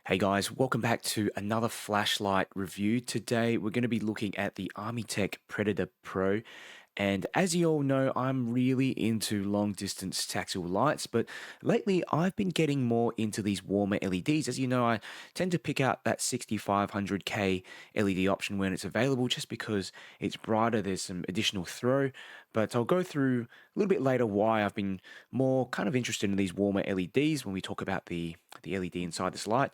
Hey guys, welcome back to another flashlight review. Today we're going to be looking at the Armytek Predator Pro. And as you all know, I'm really into long distance tactical lights, but lately I've been getting more into these warmer LEDs. As you know, I tend to pick out that 6500K LED option when it's available just because it's brighter, there's some additional throw. But I'll go through a little bit later why I've been more kind of interested in these warmer LEDs when we talk about the LED inside this light.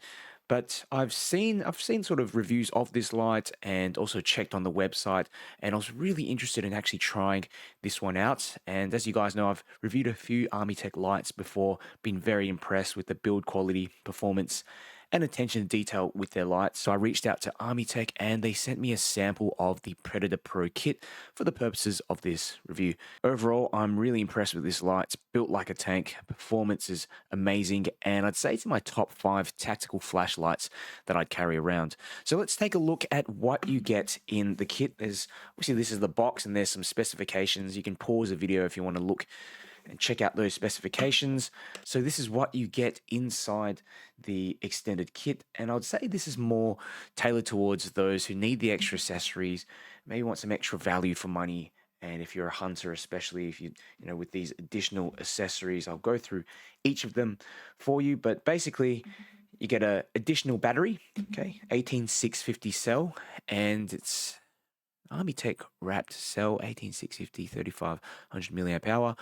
But I've seen sort of reviews of this light and also checked on the website, and I was really interested in actually trying this one out. And as you guys know, I've reviewed a few Armytek lights before, been very impressed with the build quality, performance, and attention to detail with their lights. So I reached out to Armytek and they sent me a sample of the Predator Pro Kit for the purposes of this review. Overall, I'm really impressed with this light. It's built like a tank, performance is amazing, and I'd say it's in my top 5 tactical flashlights that I'd carry around. So let's take a look at what you get in the kit. There's obviously this is the box and there's some specifications. You can pause the video if you want to look and check out those specifications. So this is what you get inside the extended kit, and I'd say this is more tailored towards those who need the extra accessories, maybe want some extra value for money. And if you're a hunter, especially if with these additional accessories, I'll go through each of them for you. But basically, you get a additional battery, okay, 18650 cell, and it's Armytek wrapped cell, 18650, 3500 milliamp hour.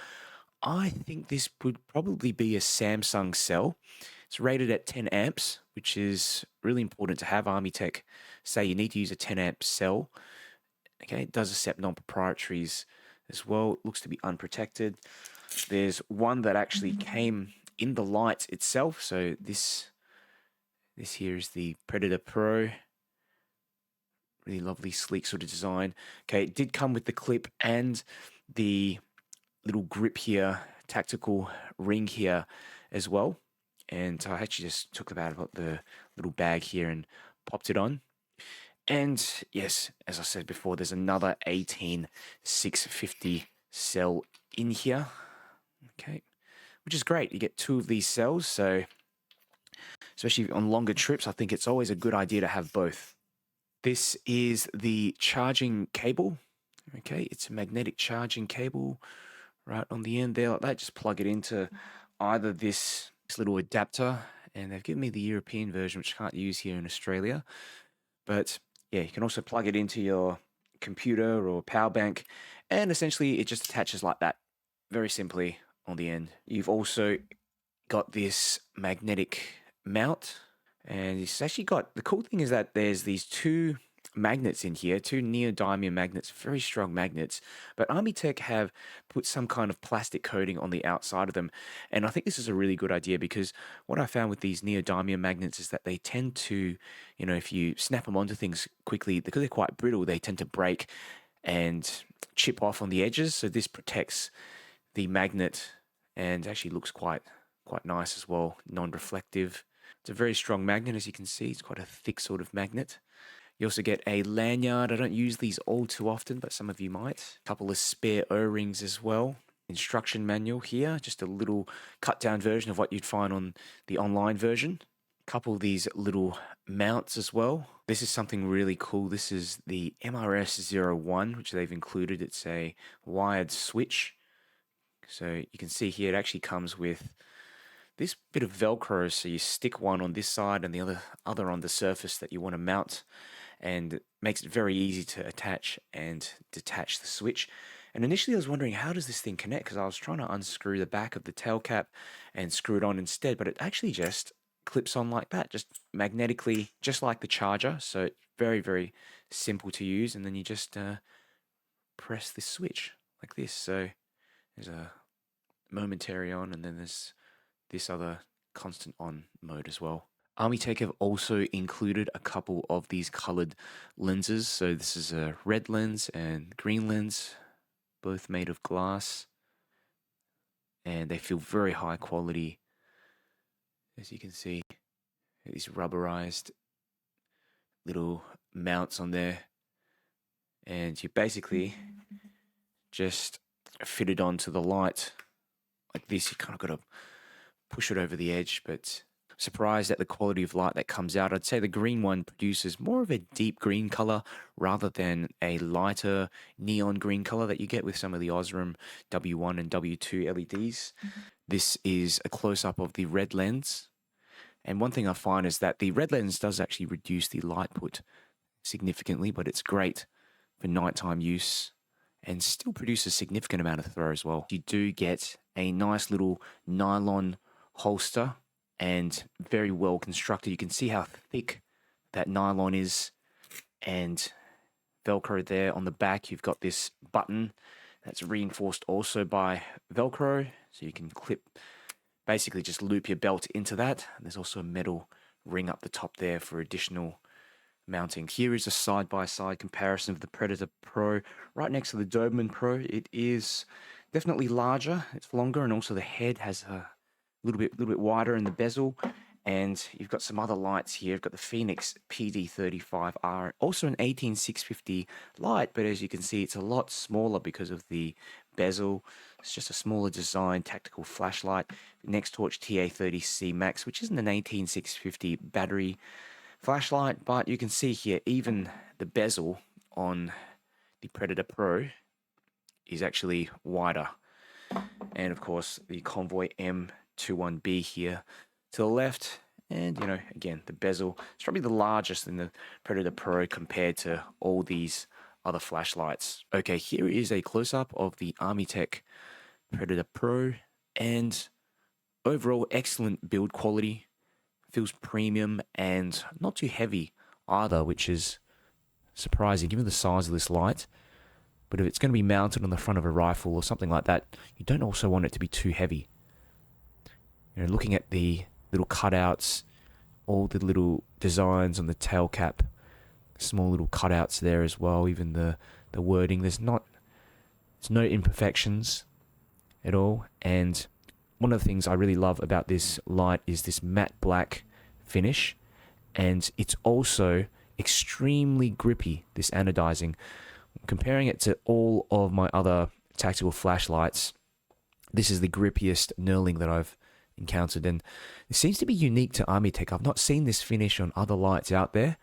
I think this would probably be a Samsung cell. It's rated at 10 amps, which is really important to have. Armytek say you need to use a 10 amp cell. Okay, it does accept non-proprietaries as well. It looks to be unprotected. There's one that actually came in the light itself. So this here is the Predator Pro. Really lovely, sleek sort of design. Okay, it did come with the clip and the little grip here, tactical ring here as well. And I actually just took about the little bag here and popped it on. And yes, as I said before, there's another 18650 cell in here. Okay, which is great. You get 2 of these cells, so especially on longer trips, I think it's always a good idea to have both. This is the charging cable. Okay, it's a magnetic charging cable right on the end there like that. Just plug it into either this little adapter, and they've given me the European version, which I can't use here in Australia. But yeah, you can also plug it into your computer or power bank, and essentially it just attaches like that, very simply on the end. You've also got this magnetic mount, and it's actually got, the cool thing is that there's these 2 magnets in here, 2 neodymium magnets, very strong magnets, but Armytek have put some kind of plastic coating on the outside of them, and I think this is a really good idea because what I found with these neodymium magnets is that they tend to, if you snap them onto things quickly, because they're quite brittle, they tend to break and chip off on the edges, so this protects the magnet and actually looks quite nice as well, non-reflective. It's a very strong magnet, as you can see. It's quite a thick sort of magnet. You also get a lanyard. I don't use these all too often, but some of you might. A couple of spare O-rings as well. Instruction manual here, just a little cut down version of what you'd find on the online version. A couple of these little mounts as well. This is something really cool. This is the MRS01, which they've included. It's a wired switch. So you can see here it actually comes with this bit of Velcro, so you stick one on this side and the other on the surface that you want to mount, and it makes it very easy to attach and detach the switch. And initially I was wondering, how does this thing connect? Because I was trying to unscrew the back of the tail cap and screw it on instead, but it actually just clips on like that, just magnetically, just like the charger. So it's very, very simple to use, and then you just press this switch like this. So there's a momentary on, and then there's this other constant on mode as well. Armytek have also included a couple of these colored lenses. So this is a red lens and green lens, both made of glass, and they feel very high quality. As you can see, these rubberized little mounts on there, and you basically just fit it onto the light like this. You kind of got to push it over the edge, but surprised at the quality of light that comes out. I'd say the green one produces more of a deep green color rather than a lighter neon green color that you get with some of the Osram W1 and W2 LEDs. This is a close-up of the red lens. And one thing I find is that the red lens does actually reduce the light put significantly, but it's great for nighttime use and still produces a significant amount of throw as well. You do get a nice little nylon holster and very well constructed. You can see how thick that nylon is, and Velcro there on the back. You've got this button that's reinforced also by Velcro, so you can basically just loop your belt into that. There's also a metal ring up the top there for additional mounting. Here is a side-by-side comparison of the Predator Pro right next to the Doberman Pro. It is definitely larger, it's longer, and also the head has a little bit wider in the bezel. And you've got some other lights here. You've got the Phoenix PD35R, also an 18650 light, but as you can see, it's a lot smaller because of the bezel. It's just a smaller design tactical flashlight. Next Torch TA30C Max, which isn't an 18650 battery flashlight, but you can see here even the bezel on the Predator Pro is actually wider. And of course the Convoy M21B here to the left, and again, the bezel is probably the largest in the Predator Pro compared to all these other flashlights. Okay, here is a close-up of the Armytek Predator Pro, and overall excellent build quality. Feels premium and not too heavy either, which is surprising given the size of this light. But if it's going to be mounted on the front of a rifle or something like that, you don't also want it to be too heavy. Looking at the little cutouts, all the little designs on the tail cap, small little cutouts there as well, even the wording, there's no imperfections at all. And one of the things I really love about this light is this matte black finish, and it's also extremely grippy, this anodizing. Comparing it to all of my other tactical flashlights, this is the grippiest knurling that I've encountered, and it seems to be unique to Armytek. I've not seen this finish on other lights out there,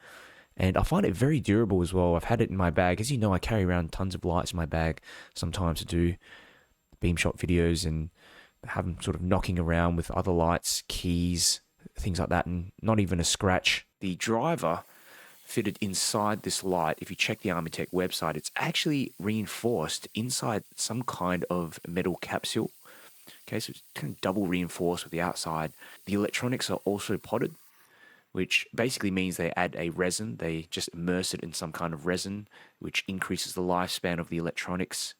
and I find it very durable as well. I've had it in my bag. As you know, I carry around tons of lights in my bag sometimes to do beam shot videos and have them sort of knocking around with other lights, keys, things like that, and not even a scratch. The driver fitted inside this light, if you check the Armytek website, it's actually reinforced inside some kind of metal capsule. Okay, so it's kind of double reinforced with the outside. The electronics are also potted, which basically means they add a resin. They just immerse it in some kind of resin, which increases the lifespan of the electronics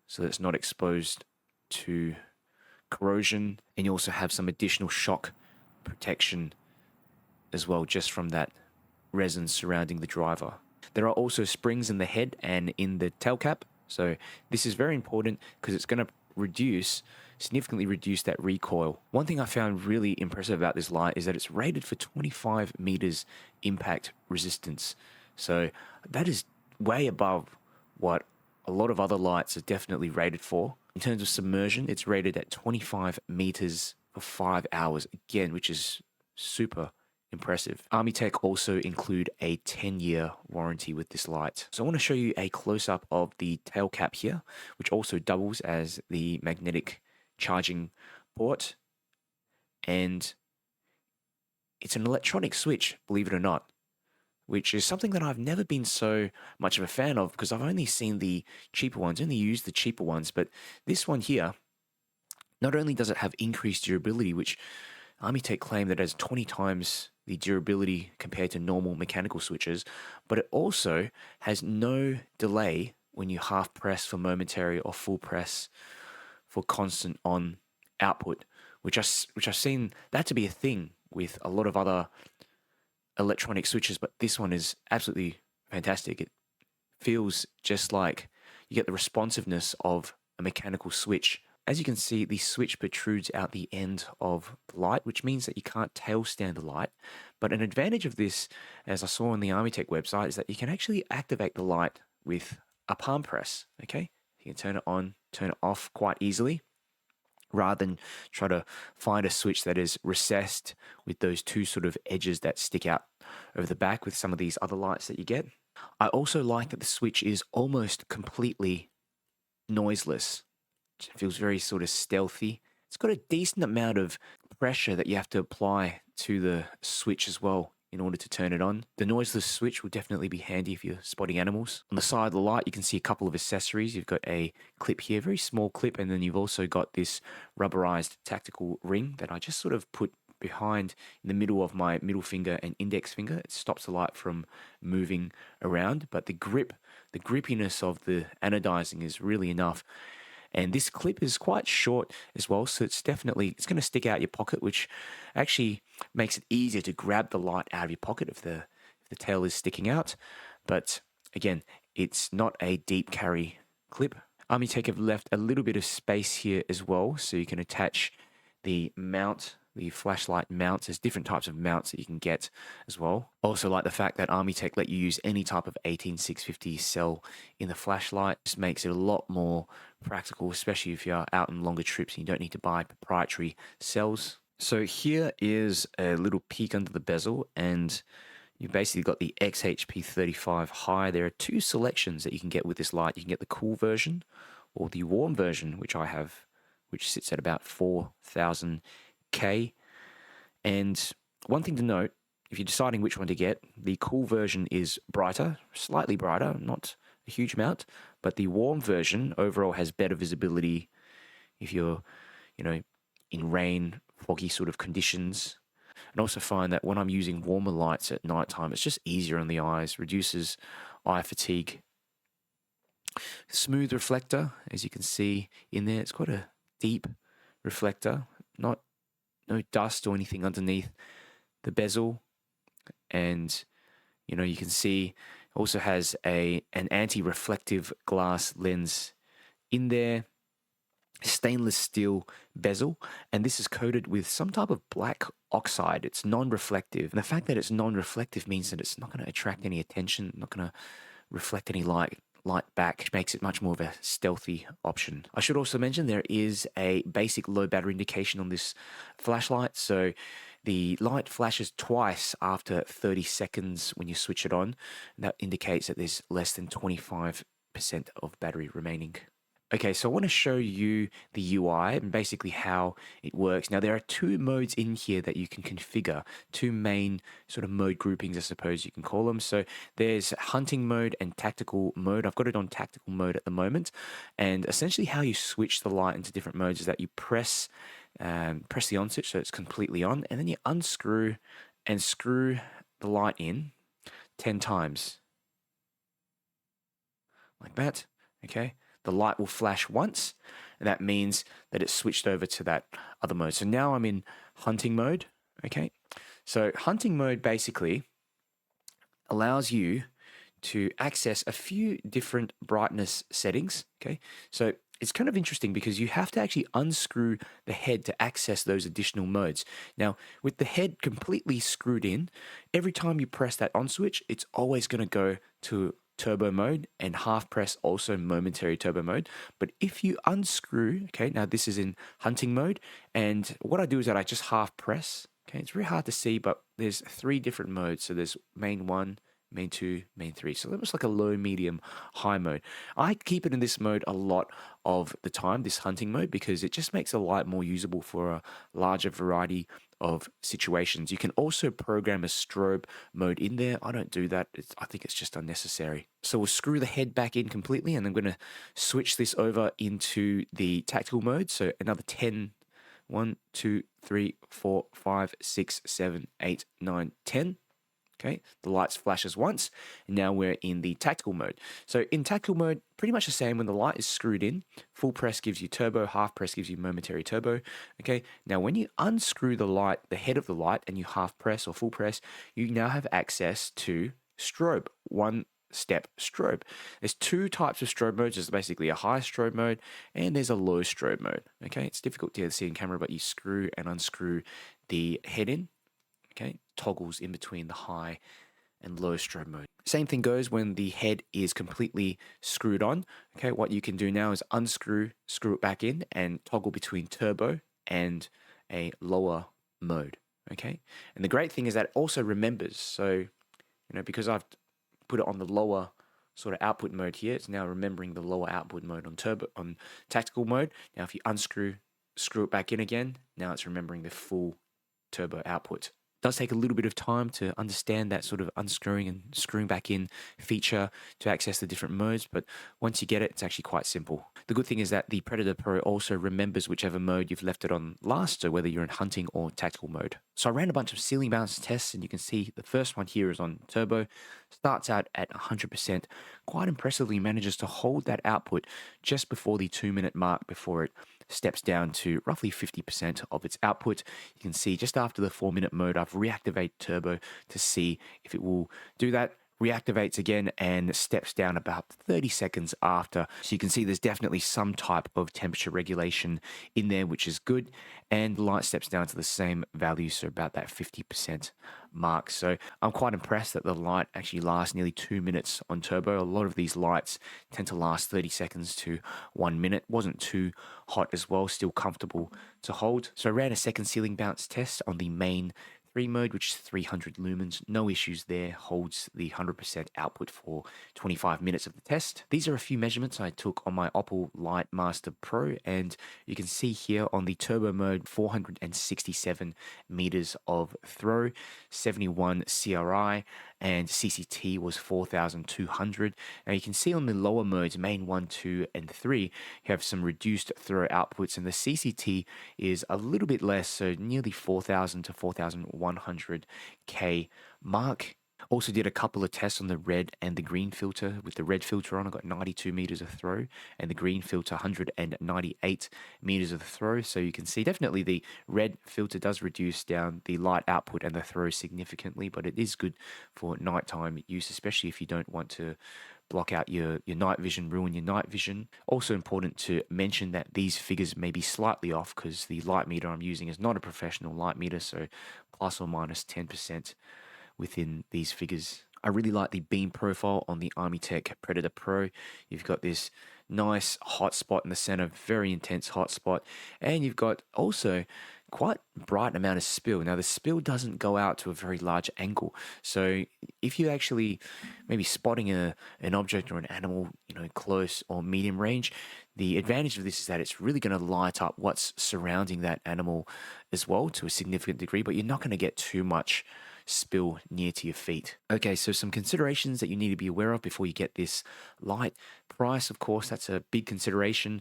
so that it's not exposed to corrosion. And you also have some additional shock protection as well, just from that resin surrounding the driver. There are also springs in the head and in the tail cap. So this is very important because it's going to significantly reduce that recoil. One thing I found really impressive about this light is that it's rated for 25 meters impact resistance. So that is way above what a lot of other lights are definitely rated for. In terms of submersion, it's rated at 25 meters for 5 hours, again, which is super impressive. Armytek also include a 10-year warranty with this light. So I want to show you a close-up of the tail cap here, which also doubles as the magnetic charging port. And it's an electronic switch, believe it or not, which is something that I've never been so much of a fan of because I've only seen the cheaper ones, only used the cheaper ones. But this one here, not only does it have increased durability, which Armytek claim that it has 20 times the durability compared to normal mechanical switches, but it also has no delay when you half press for momentary or full press for constant on output, which I've seen that to be a thing with a lot of other electronic switches, but this one is absolutely fantastic. It feels just like you get the responsiveness of a mechanical switch. As you can see, the switch protrudes out the end of the light, which means that you can't tail stand the light. But an advantage of this, as I saw on the Armytek website, is that you can actually activate the light with a palm press, okay? You can turn it on, turn it off quite easily. rather than try to find a switch that is recessed with those two sort of edges that stick out over the back with some of these other lights that you get. I also like that the switch is almost completely noiseless. It feels very sort of stealthy. It's got a decent amount of pressure that you have to apply to the switch as well in order to turn it on. The noiseless switch will definitely be handy if you're spotting animals. On the side of the light, you can see a couple of accessories. You've got a clip here, very small clip, and then you've also got this rubberized tactical ring that I just sort of put behind in the middle of my middle finger and index finger. It stops the light from moving around, but the grippiness of the anodizing is really enough. And this clip is quite short as well, so it's going to stick out your pocket, which actually makes it easier to grab the light out of your pocket if the tail is sticking out. But again, it's not a deep carry clip. Armytek have left a little bit of space here as well, so you can attach the mount, the flashlight mounts. There's different types of mounts that you can get as well. Also like the fact that Armytek let you use any type of 18650 cell in the flashlight. Just makes it a lot more practical, especially if you're out on longer trips and you don't need to buy proprietary cells. So here is a little peek under the bezel, and you've basically got the XHP35 high. There are two selections that you can get with this light. You can get the cool version or the warm version, which I have, which sits at about 4,000K. And one thing to note, if you're deciding which one to get, the cool version is brighter, slightly brighter, not a huge amount, but the warm version overall has better visibility if you're, in rain, foggy sort of conditions. And also find that when I'm using warmer lights at nighttime, it's just easier on the eyes, reduces eye fatigue. Smooth reflector, as you can see in there, it's quite a deep reflector, no dust or anything underneath the bezel. And you can see also has an anti-reflective glass lens in there, stainless steel bezel, and this is coated with some type of black oxide. It's non-reflective, and the fact that it's non-reflective means that it's not going to attract any attention, not going to reflect any light back, which makes it much more of a stealthy option. I should also mention there is a basic low battery indication on this flashlight, so the light flashes twice after 30 seconds when you switch it on, and that indicates that there's less than 25% of battery remaining. Okay, so I want to show you the UI and basically how it works. Now, there are two modes in here that you can configure, two main sort of mode groupings, I suppose you can call them. So there's hunting mode and tactical mode. I've got it on tactical mode at the moment. And essentially how you switch the light into different modes is that you press the on switch so it's completely on, and then you unscrew and screw the light in 10 times. Like that, okay? The light will flash once, and that means that it's switched over to that other mode. So now I'm in hunting mode, okay? So hunting mode basically allows you to access a few different brightness settings, okay? So it's kind of interesting because you have to actually unscrew the head to access those additional modes. Now, with the head completely screwed in, every time you press that on switch, it's always going to go to turbo mode, and half press also momentary turbo mode. But if you unscrew, okay, now this is in hunting mode, and what I do is that I just half press, okay, it's very hard to see, but there's 3 different modes. So there's main 1, main 2, main 3. So almost like a low, medium, high mode. I keep it in this mode a lot of the time, this hunting mode, because it just makes the light more usable for a larger variety of situations. You can also program a strobe mode in there. I don't do that. I think it's just unnecessary. So we'll screw the head back in completely, and I'm going to switch this over into the tactical mode. So another 10, 1, 2, 3, 4, 5, 6, 7, 8, 9, 10. Okay, the lights flashes once, and now we're in the tactical mode. So in tactical mode, pretty much the same. When the light is screwed in, full press gives you turbo, half press gives you momentary turbo. Okay, now when you unscrew the light, the head of the light, and you half press or full press, you now have access to strobe, one-step strobe. There's 2 types of strobe modes. There's basically a high strobe mode, and there's a low strobe mode. Okay, it's difficult to see in camera, but you screw and unscrew the head in. Okay, toggles in between the high and low strobe mode. Same thing goes when the head is completely screwed on. Okay, what you can do now is unscrew, screw it back in, and toggle between turbo and a lower mode. Okay, and the great thing is that it also remembers. So, because I've put it on the lower sort of output mode here, it's now remembering the lower output mode on tactical mode. Now, if you unscrew, screw it back in again, now it's remembering the full turbo output. Does take a little bit of time to understand that sort of unscrewing and screwing back in feature to access the different modes, but once you get it, it's actually quite simple. The good thing is that the Predator Pro also remembers whichever mode you've left it on last, so whether you're in hunting or tactical mode. So I ran a bunch of ceiling bounce tests, and you can see the first one here is on turbo, starts out at 100%, quite impressively manages to hold that output just before the 2-minute mark before it steps down to roughly 50% of its output. You can see just after the 4-minute mode, I've reactivated turbo to see if it will do that. Reactivates again and steps down about 30 seconds after. So you can see there's definitely some type of temperature regulation in there, which is good. And the light steps down to the same value, so about that 50% mark. So I'm quite impressed that the light actually lasts nearly 2 minutes on turbo. A lot of these lights tend to last 30 seconds to 1 minute. Wasn't too hot as well, still comfortable to hold. So I ran a second ceiling bounce test on the main 3 mode, which is 300 lumens. No issues there, holds the 100% output for 25 minutes of the test. These are a few measurements I took on my Opal Light Master Pro, and you can see here on the turbo mode, 467 meters of throw, 71 CRI, and CCT was 4,200. Now you can see on the lower modes, main 1, 2, and 3, you have some reduced throw outputs, and the CCT is a little bit less, so nearly 4,000 to 4,100K mark. Also did a couple of tests on the red and the green filter. With the red filter on, I got 92 meters of throw, and the green filter 198 meters of throw. So you can see definitely the red filter does reduce down the light output and the throw significantly, but it is good for nighttime use, especially if you don't want to block out your night vision, ruin your night vision. Also important to mention that these figures may be slightly off because the light meter I'm using is not a professional light meter, so plus or minus 10% within these figures. I really like the beam profile on the Armytek Predator Pro. You've got this nice hot spot in the center, very intense hot spot, and you've got also quite bright amount of spill. Now the spill doesn't go out to a very large angle, so if you actually maybe spotting an object or an animal, close or medium range, the advantage of this is that it's really going to light up what's surrounding that animal as well to a significant degree, but you're not going to get too much spill near to your feet. Okay, so some considerations that you need to be aware of before you get this light. Price, of course, that's a big consideration.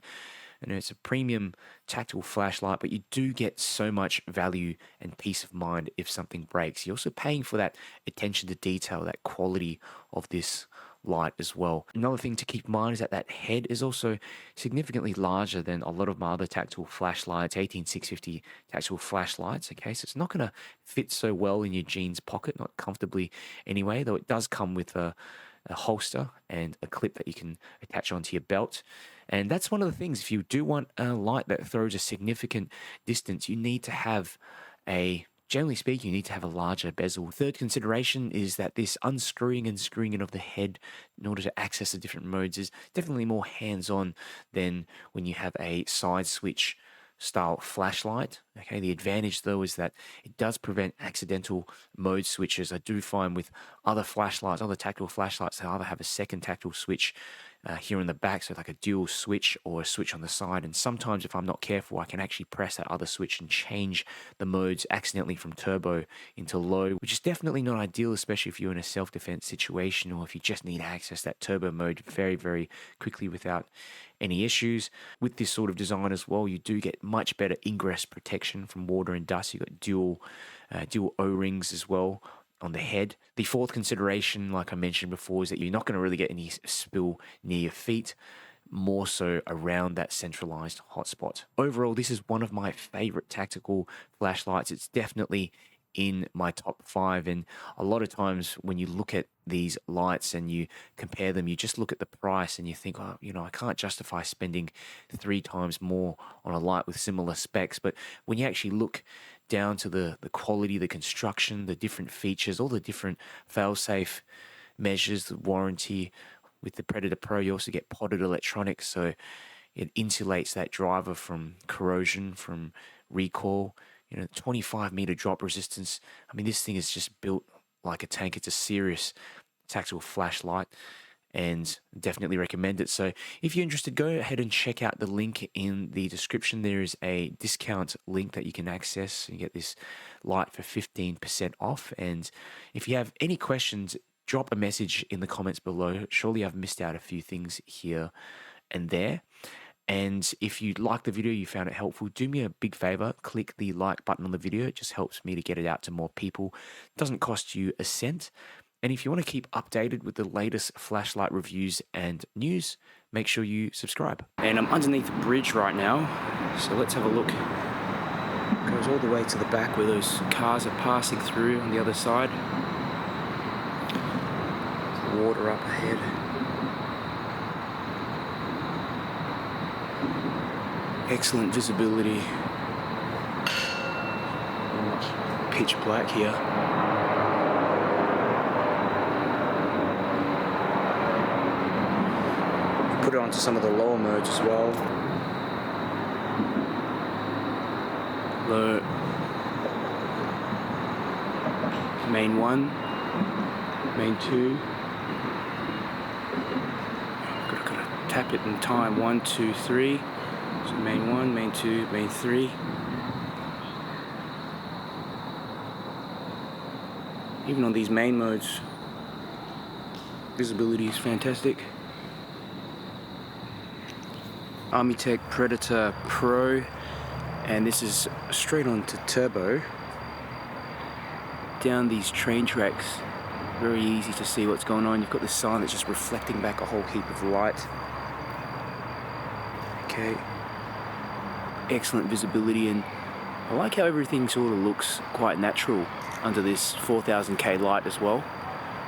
It's a premium tactical flashlight, but you do get so much value and peace of mind if something breaks. You're also paying for that attention to detail, that quality of this light as well. Another thing to keep in mind is that that head is also significantly larger than a lot of my other tactical flashlights, 18650 tactical flashlights. Okay, so it's not going to fit so well in your jeans pocket, not comfortably anyway, though it does come with a holster and a clip that you can attach onto your belt. And that's one of the things, if you do want a light that throws a significant distance, you need to have generally speaking, you need to have a larger bezel. Third consideration is that this unscrewing and screwing in of the head in order to access the different modes is definitely more hands-on than when you have a side switch style flashlight. Okay, the advantage though is that it does prevent accidental mode switches. I do find with other flashlights, other tactical flashlights, they either have a second tactical switch here in the back, so like a dual switch or a switch on the side, and sometimes if I'm not careful I can actually press that other switch and change the modes accidentally from turbo into low, which is definitely not ideal, especially if you're in a self-defense situation or if you just need to access that turbo mode very, very quickly without any issues. With this sort of design as well, you do get much better ingress protection from water and dust. You've got dual O-rings as well on the head. The fourth consideration, like I mentioned before, is that you're not going to really get any spill near your feet, more so around that centralized hotspot. Overall, this is one of my favorite tactical flashlights. It's definitely in my top 5, and a lot of times when you look at these lights and you compare them, you just look at the price and you think, oh, I can't justify spending 3 times more on a light with similar specs. But when you actually look down to the quality, the construction, the different features, all the different fail-safe measures, the warranty. With the Predator Pro, you also get potted electronics, so it insulates that driver from corrosion, from recoil. 25-meter drop resistance. I mean, this thing is just built like a tank. It's a serious tactical flashlight, and definitely recommend it. So if you're interested, go ahead and check out the link in the description. There is a discount link that you can access and get this light for 15% off. And if you have any questions, drop a message in the comments below. Surely I've missed out a few things here and there. And if you like the video, you found it helpful, do me a big favor, click the like button on the video. It just helps me to get it out to more people. It doesn't cost you a cent. And if you want to keep updated with the latest flashlight reviews and news, make sure you subscribe. And I'm underneath the bridge right now, so let's have a look. It goes all the way to the back where those cars are passing through on the other side. There's water up ahead. Excellent visibility. Pitch black here. Put it onto some of the lower modes as well. Low. Main 1. Main 2. Gotta tap it in time. 1, 2, 3. So main 1, main 2, main 3. Even on these main modes, visibility is fantastic. Armytek Predator Pro, and this is straight on to turbo. Down these train tracks, very easy to see what's going on. You've got the sign that's just reflecting back a whole heap of light. Okay. Excellent visibility, and I like how everything sort of looks quite natural under this 4000K light as well.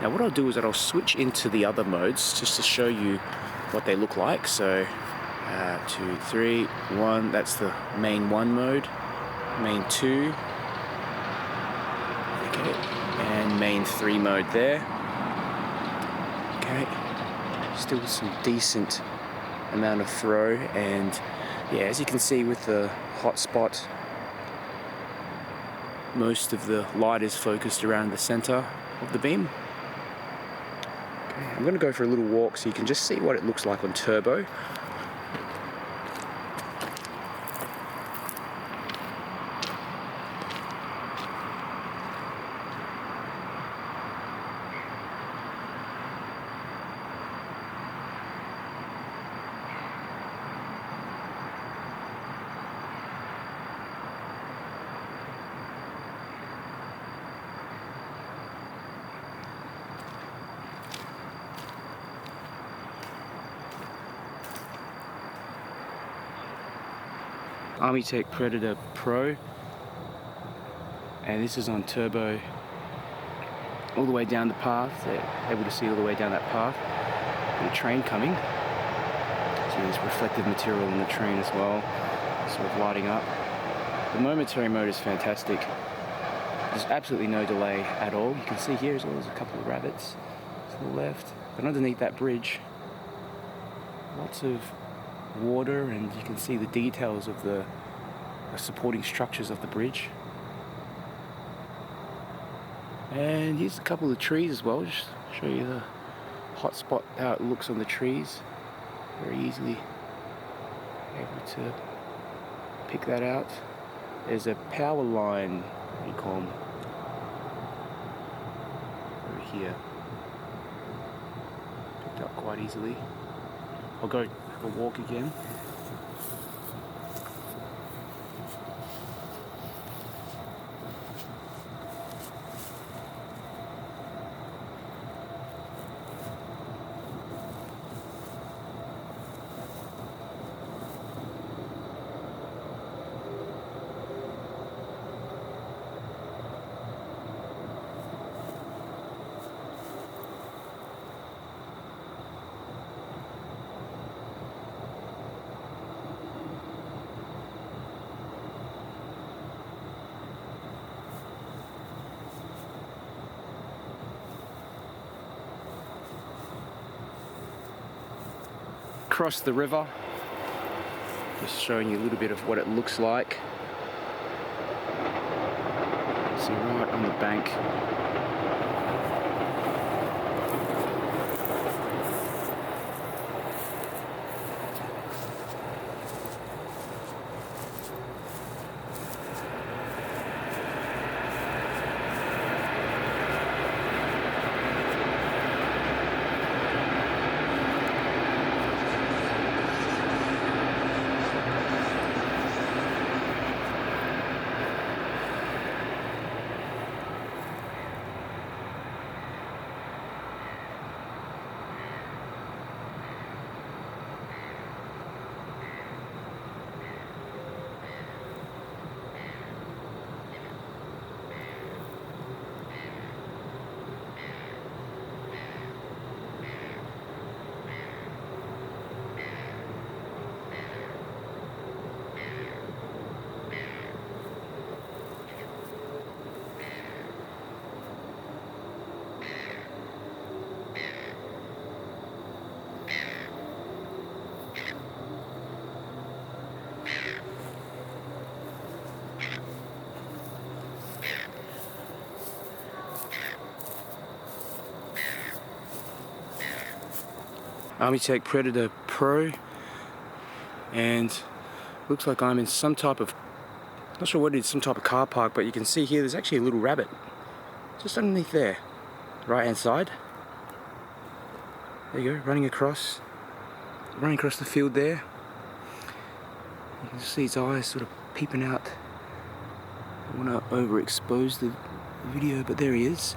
Now what I'll do is that I'll switch into the other modes just to show you what they look like. So 2, 3, 1, that's the main 1 mode, main 2, okay, and main 3 mode there. Okay, still some decent amount of throw, and yeah, as you can see with the hotspot, most of the light is focused around the center of the beam. Okay, I'm going to go for a little walk so you can just see what it looks like on turbo. Armytek Predator Pro, and this is on turbo all the way down the path. They're able to see all the way down that path. Got a train coming. See this reflective material in the train as well, sort of lighting up. The momentary mode is fantastic. There's absolutely no delay at all. You can see here as well, there's a couple of rabbits to the left. But underneath that bridge, lots of water, and you can see the details of the supporting structures of the bridge. And here's a couple of trees as well, just show you the hot spot, how it looks on the trees. Very easily able to pick that out. There's a power line, what do you call them, over here. Picked up quite easily. I'll go have a walk again. across the river. Just showing you a little bit of what it looks like. See, right on the bank. Armytek Predator Pro, and looks like I'm in some type of, not sure what it is, some type of car park, but you can see here there's actually a little rabbit just underneath there, right hand side. There you go, running across the field there. You can see its eyes sort of peeping out. I don't want to overexpose the video, but there he is.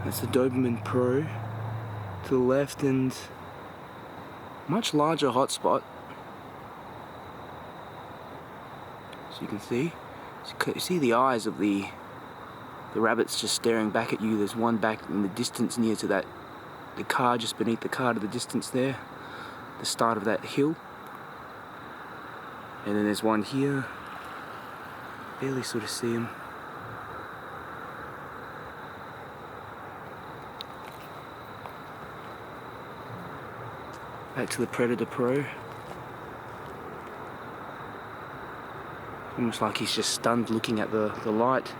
That's the Doberman Pro to the left, and much larger hotspot, so you can see. So you see the eyes of the rabbits just staring back at you. There's one back in the distance near to that, the car, just beneath the car to the distance there, the start of that hill. And then there's one here, barely sort of see him. Back to the Predator Pro. Almost like he's just stunned looking at the light.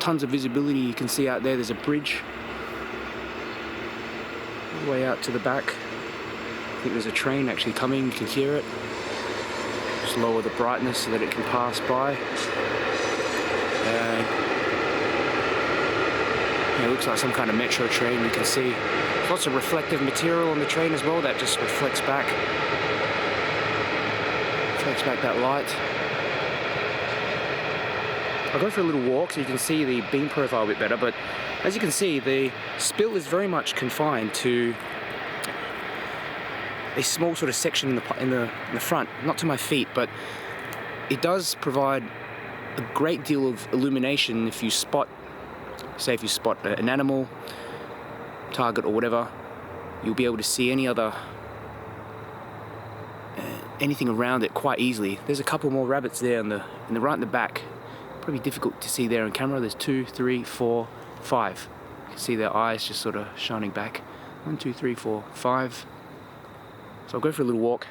Tons of visibility. You can see out there's a bridge all the way out to the back. I think there's a train actually coming, you can hear it. Just lower the brightness so that it can pass by. It looks like some kind of metro train. You can see lots of reflective material on the train as well that just reflects back that light. I'll go for a little walk so you can see the beam profile a bit better, but as you can see, the spill is very much confined to a small sort of section in the front, not to my feet, but it does provide a great deal of illumination if you spot, say if you spot an animal, target or whatever, you'll be able to see anything around it quite easily. There's a couple more rabbits there right in the back. Probably difficult to see there on camera. There's 2, 3, 4, 5. You can see their eyes just sort of shining back. 1, 2, 3, 4, 5. So I'll go for a little walk.